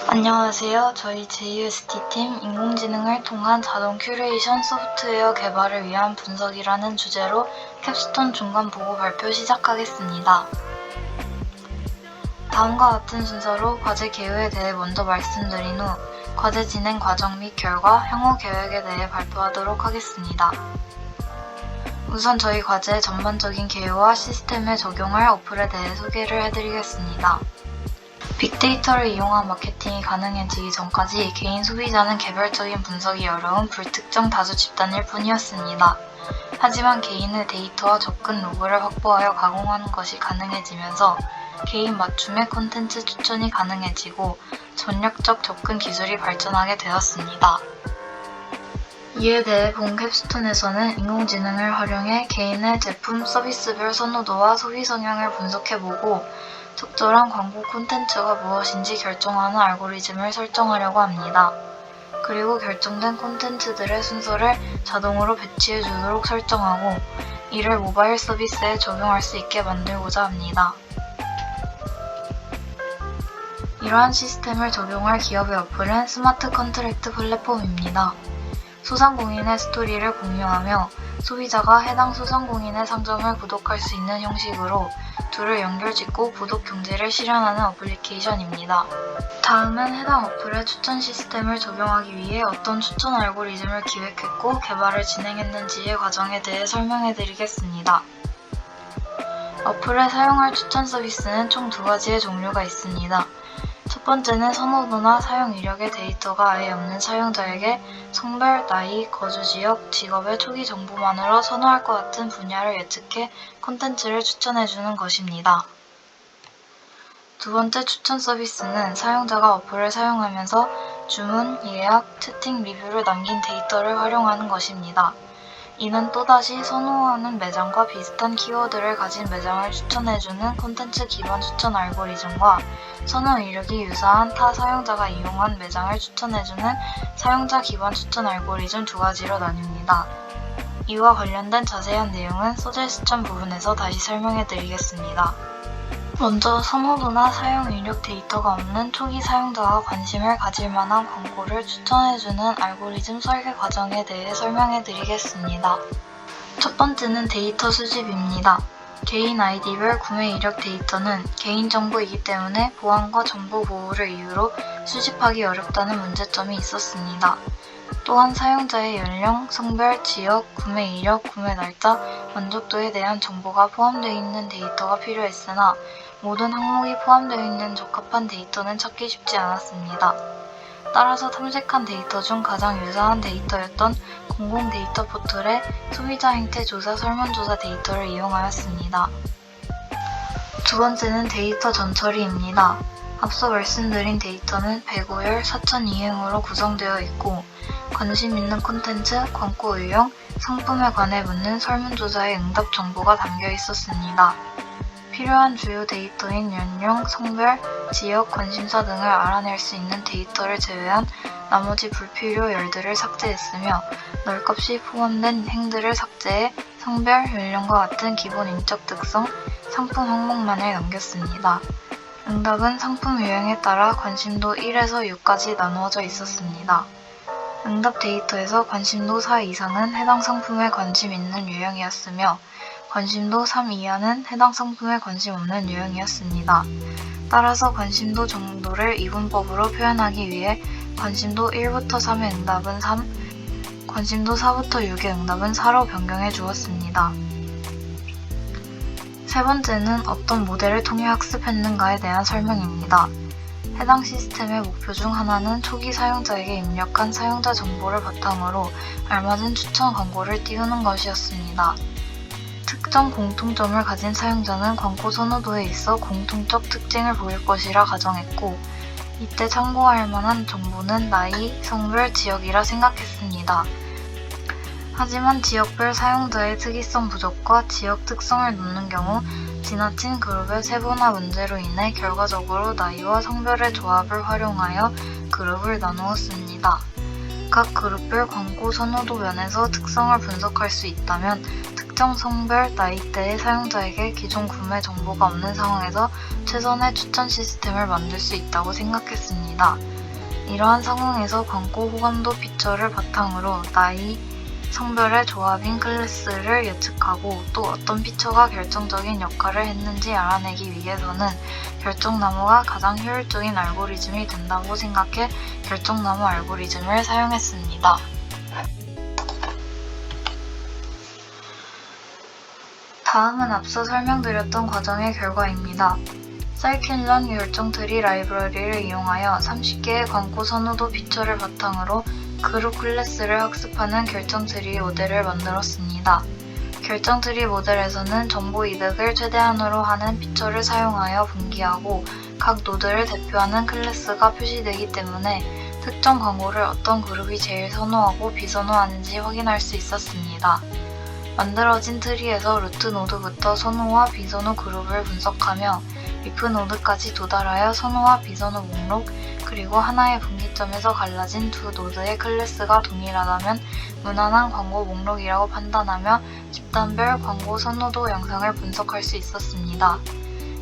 안녕하세요. 저희 JUST팀 인공지능을 통한 자동 큐레이션 소프트웨어 개발을 위한 분석이라는 주제로 캡스톤 중간 보고 발표 시작하겠습니다. 다음과 같은 순서로 과제 개요에 대해 먼저 말씀드린 후 과제 진행 과정 및 결과, 향후 계획에 대해 발표하도록 하겠습니다. 우선 저희 과제의 전반적인 개요와 시스템에 적용할 어플에 대해 소개를 해드리겠습니다. 빅데이터를 이용한 마케팅이 가능해지기 전까지 개인 소비자는 개별적인 분석이 어려운 불특정 다수 집단일 뿐이었습니다. 하지만 개인의 데이터와 접근 로그를 확보하여 가공하는 것이 가능해지면서 개인 맞춤의 콘텐츠 추천이 가능해지고 전략적 접근 기술이 발전하게 되었습니다. 이에 대해 본 캡스톤에서는 인공지능을 활용해 개인의 제품, 서비스별 선호도와 소비 성향을 분석해보고 적절한 광고 콘텐츠가 무엇인지 결정하는 알고리즘을 설정하려고 합니다. 그리고 결정된 콘텐츠들의 순서를 자동으로 배치해주도록 설정하고 이를 모바일 서비스에 적용할 수 있게 만들고자 합니다. 이러한 시스템을 적용할 기업의 어플은 스마트 컨트랙트 플랫폼입니다. 소상공인의 스토리를 공유하며 소비자가 해당 소상공인의 상점을 구독할 수 있는 형식으로 둘을 연결짓고 구독 경제를 실현하는 어플리케이션입니다. 다음은 해당 어플의 추천 시스템을 적용하기 위해 어떤 추천 알고리즘을 기획했고 개발을 진행했는지의 과정에 대해 설명해드리겠습니다. 어플에 사용할 추천 서비스는 총 두 가지의 종류가 있습니다. 첫 번째는 선호도나 사용 이력의 데이터가 아예 없는 사용자에게 성별, 나이, 거주 지역, 직업의 초기 정보만으로 선호할 것 같은 분야를 예측해 콘텐츠를 추천해주는 것입니다. 두 번째 추천 서비스는 사용자가 어플을 사용하면서 주문, 예약, 채팅, 리뷰를 남긴 데이터를 활용하는 것입니다. 이는 또다시 선호하는 매장과 비슷한 키워드를 가진 매장을 추천해주는 콘텐츠 기반 추천 알고리즘과 선호 이력이 유사한 타 사용자가 이용한 매장을 추천해주는 사용자 기반 추천 알고리즘 두 가지로 나뉩니다. 이와 관련된 자세한 내용은 소재 수천 부분에서 다시 설명해드리겠습니다. 먼저 선호도나 사용 이력 데이터가 없는 초기 사용자가 관심을 가질 만한 광고를 추천해주는 알고리즘 설계 과정에 대해 설명해드리겠습니다. 첫 번째는 데이터 수집입니다. 개인 아이디별 구매 이력 데이터는 개인정보이기 때문에 보안과 정보 보호를 이유로 수집하기 어렵다는 문제점이 있었습니다. 또한 사용자의 연령, 성별, 지역, 구매 이력, 구매 날짜, 만족도에 대한 정보가 포함되어 있는 데이터가 필요했으나 모든 항목이 포함되어 있는 적합한 데이터는 찾기 쉽지 않았습니다. 따라서 탐색한 데이터 중 가장 유사한 데이터였던 공공 데이터 포털의 소비자 행태 조사 설문조사 데이터를 이용하였습니다. 두 번째는 데이터 전처리입니다. 앞서 말씀드린 데이터는 105열 4002행으로 구성되어 있고 관심 있는 콘텐츠, 광고 유형, 상품에 관해 묻는 설문조사의 응답 정보가 담겨 있었습니다. 필요한 주요 데이터인 연령, 성별, 지역, 관심사 등을 알아낼 수 있는 데이터를 제외한 나머지 불필요 열들을 삭제했으며 널값이 포함된 행들을 삭제해 성별, 연령과 같은 기본 인적 특성, 상품 항목만을 남겼습니다. 응답은 상품 유형에 따라 관심도 1에서 6까지 나누어져 있었습니다. 응답 데이터에서 관심도 4 이상은 해당 상품에 관심 있는 유형이었으며 관심도 3 이하는 해당 상품에 관심 없는 유형이었습니다. 따라서 관심도 정도를 이분법으로 표현하기 위해 관심도 1부터 3의 응답은 3, 관심도 4부터 6의 응답은 4로 변경해 주었습니다. 세 번째는 어떤 모델을 통해 학습했는가에 대한 설명입니다. 해당 시스템의 목표 중 하나는 초기 사용자에게 입력한 사용자 정보를 바탕으로 알맞은 추천 광고를 띄우는 것이었습니다. 특정 공통점을 가진 사용자는 광고 선호도에 있어 공통적 특징을 보일 것이라 가정했고 이때 참고할 만한 정보는 나이, 성별, 지역이라 생각했습니다. 하지만 지역별 사용자의 특이성 부족과 지역 특성을 놓는 경우 지나친 그룹의 세분화 문제로 인해 결과적으로 나이와 성별의 조합을 활용하여 그룹을 나누었습니다. 각 그룹별 광고 선호도 면에서 특성을 분석할 수 있다면 특정 성별, 나이대의 사용자에게 기존 구매 정보가 없는 상황에서 최선의 추천 시스템을 만들 수 있다고 생각했습니다. 이러한 상황에서 광고 호감도 피처를 바탕으로 나이, 성별의 조합인 클래스를 예측하고 또 어떤 피처가 결정적인 역할을 했는지 알아내기 위해서는 결정나무가 가장 효율적인 알고리즘이 된다고 생각해 결정나무 알고리즘을 사용했습니다. 다음은 앞서 설명드렸던 과정의 결과입니다. scikit-learn 결정트리 라이브러리를 이용하여 30개의 광고 선호도 피처를 바탕으로 그룹 클래스를 학습하는 결정트리 모델을 만들었습니다. 결정트리 모델에서는 정보 이득을 최대한으로 하는 피처를 사용하여 분기하고 각 노드를 대표하는 클래스가 표시되기 때문에 특정 광고를 어떤 그룹이 제일 선호하고 비선호하는지 확인할 수 있었습니다. 만들어진 트리에서 루트 노드부터 선호와 비선호 그룹을 분석하며 리프 노드까지 도달하여 선호와 비선호 목록, 그리고 하나의 분기점에서 갈라진 두 노드의 클래스가 동일하다면 무난한 광고 목록이라고 판단하며 집단별 광고 선호도 양상을 분석할 수 있었습니다.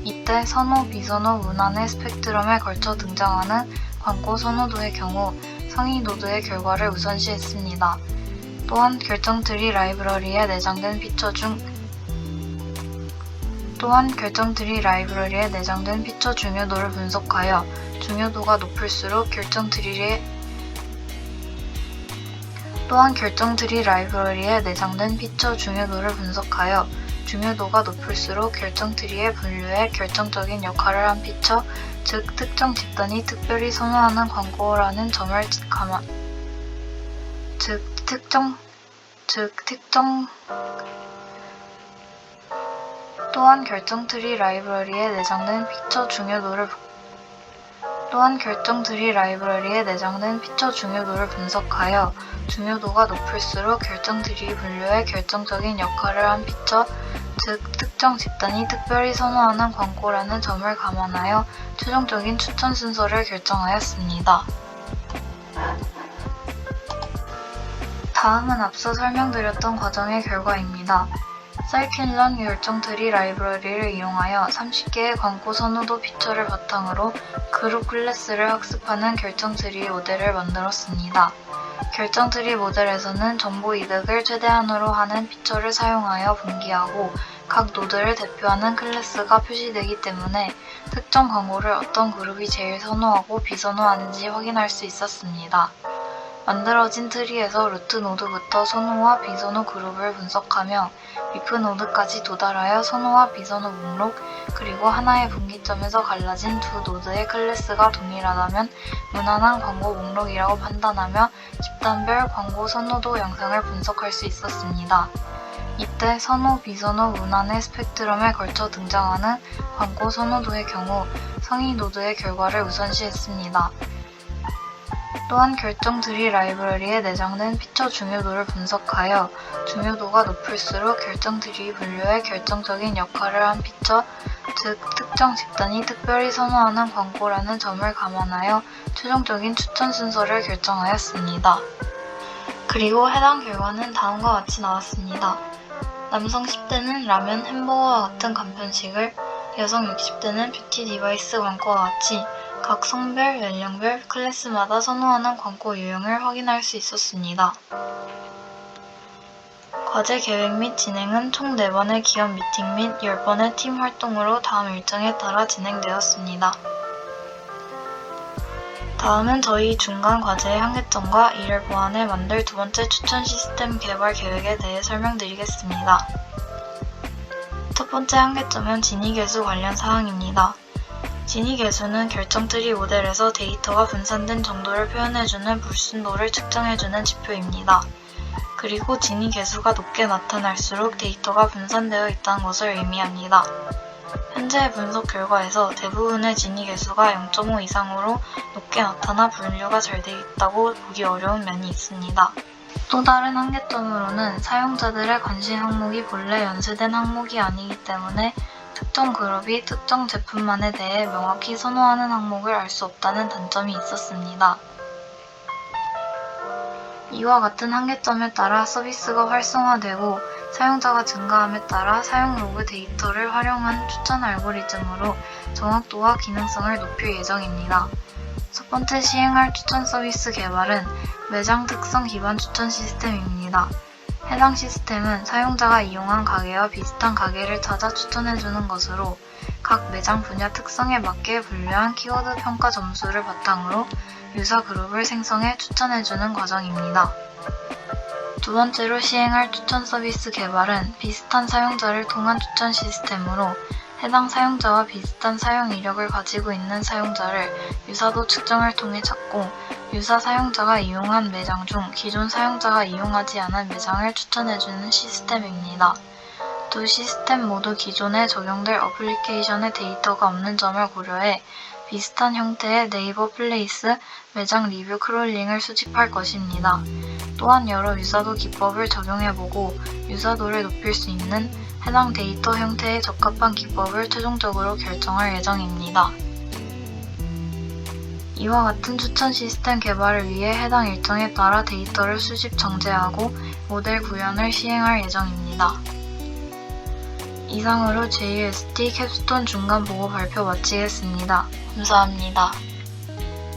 이때 선호, 비선호, 무난의 스펙트럼에 걸쳐 등장하는 광고 선호도의 경우 상위 노드의 결과를 우선시했습니다. 또한 결정트리 라이브러리에 내장된 피처 중요도를 분석하여 중요도가 높을수록 결정트리 라이브러리에 내장된 피처 중요도를 분석하여 중요도가 높을수록 결정트리의 분류에 결정적인 역할을 한 피처, 즉 특정 집단이 특별히 선호하는 광고라는 점을 또한 결정트리 라이브러리에 내장된 피처 중요도를 분석하여 중요도가 높을수록 결정트리 분류에 결정적인 역할을 한 피처, 즉 특정 집단이 특별히 선호하는 광고라는 점을 감안하여 최종적인 추천 순서를 결정하였습니다. 다음은 앞서 설명드렸던 과정의 결과입니다. scikit-learn 결정트리 라이브러리를 이용하여 30개의 광고 선호도 피처를 바탕으로 그룹 클래스를 학습하는 결정트리 모델을 만들었습니다. 결정트리 모델에서는 정보 이득을 최대한으로 하는 피처를 사용하여 분기하고 각 노드를 대표하는 클래스가 표시되기 때문에 특정 광고를 어떤 그룹이 제일 선호하고 비선호하는지 확인할 수 있었습니다. 만들어진 트리에서 루트 노드부터 선호와 비선호 그룹을 분석하며 리프 노드까지 도달하여 선호와 비선호 목록, 그리고 하나의 분기점에서 갈라진 두 노드의 클래스가 동일하다면 무난한 광고 목록이라고 판단하며 집단별 광고 선호도 양상을 분석할 수 있었습니다. 이때 선호, 비선호, 무난의 스펙트럼에 걸쳐 등장하는 광고 선호도의 경우 상위 노드의 결과를 우선시했습니다. 또한 결정트리 라이브러리에 내장된 피처 중요도를 분석하여 중요도가 높을수록 결정트리 분류에 결정적인 역할을 한 피처, 즉 특정 집단이 특별히 선호하는 광고라는 점을 감안하여 최종적인 추천 순서를 결정하였습니다. 그리고 해당 결과는 다음과 같이 나왔습니다. 남성 10대는 라면, 햄버거와 같은 간편식을, 여성 60대는 뷰티 디바이스 광고와 같이 각 성별, 연령별, 클래스마다 선호하는 광고 유형을 확인할 수 있었습니다. 과제 계획 및 진행은 총 4번의 기업 미팅 및 10번의 팀 활동으로 다음 일정에 따라 진행되었습니다. 다음은 저희 중간 과제의 한계점과 이를 보완해 만들 두 번째 추천 시스템 개발 계획에 대해 설명드리겠습니다. 첫 번째 한계점은 진위계수 관련 사항입니다. 진위계수는 결정트리 모델에서 데이터가 분산된 정도를 표현해주는 불순도를 측정해주는 지표입니다. 그리고 진위계수가 높게 나타날수록 데이터가 분산되어 있다는 것을 의미합니다. 현재의 분석 결과에서 대부분의 진위계수가 0.5 이상으로 높게 나타나 분류가 잘 되어 있다고 보기 어려운 면이 있습니다. 또 다른 한계점으로는 사용자들의 관심 항목이 본래 연쇄된 항목이 아니기 때문에 특정 그룹이 특정 제품만에 대해 명확히 선호하는 항목을 알 수 없다는 단점이 있었습니다. 이와 같은 한계점에 따라 서비스가 활성화되고 사용자가 증가함에 따라 사용 로그 데이터를 활용한 추천 알고리즘으로 정확도와 기능성을 높일 예정입니다. 첫 번째 시행할 추천 서비스 개발은 매장 특성 기반 추천 시스템입니다. 해당 시스템은 사용자가 이용한 가게와 비슷한 가게를 찾아 추천해주는 것으로 각 매장 분야 특성에 맞게 분류한 키워드 평가 점수를 바탕으로 유사 그룹을 생성해 추천해주는 과정입니다. 두 번째로 시행할 추천 서비스 개발은 비슷한 사용자를 통한 추천 시스템으로 해당 사용자와 비슷한 사용 이력을 가지고 있는 사용자를 유사도 측정을 통해 찾고 유사 사용자가 이용한 매장 중 기존 사용자가 이용하지 않은 매장을 추천해주는 시스템입니다. 두 시스템 모두 기존에 적용될 어플리케이션의 데이터가 없는 점을 고려해 비슷한 형태의 네이버 플레이스 매장 리뷰 크롤링을 수집할 것입니다. 또한 여러 유사도 기법을 적용해보고 유사도를 높일 수 있는 해당 데이터 형태에 적합한 기법을 최종적으로 결정할 예정입니다. 이와 같은 추천 시스템 개발을 위해 해당 일정에 따라 데이터를 수집 정제하고 모델 구현을 시행할 예정입니다. 이상으로 JUST 캡스톤 중간 보고 발표 마치겠습니다. 감사합니다.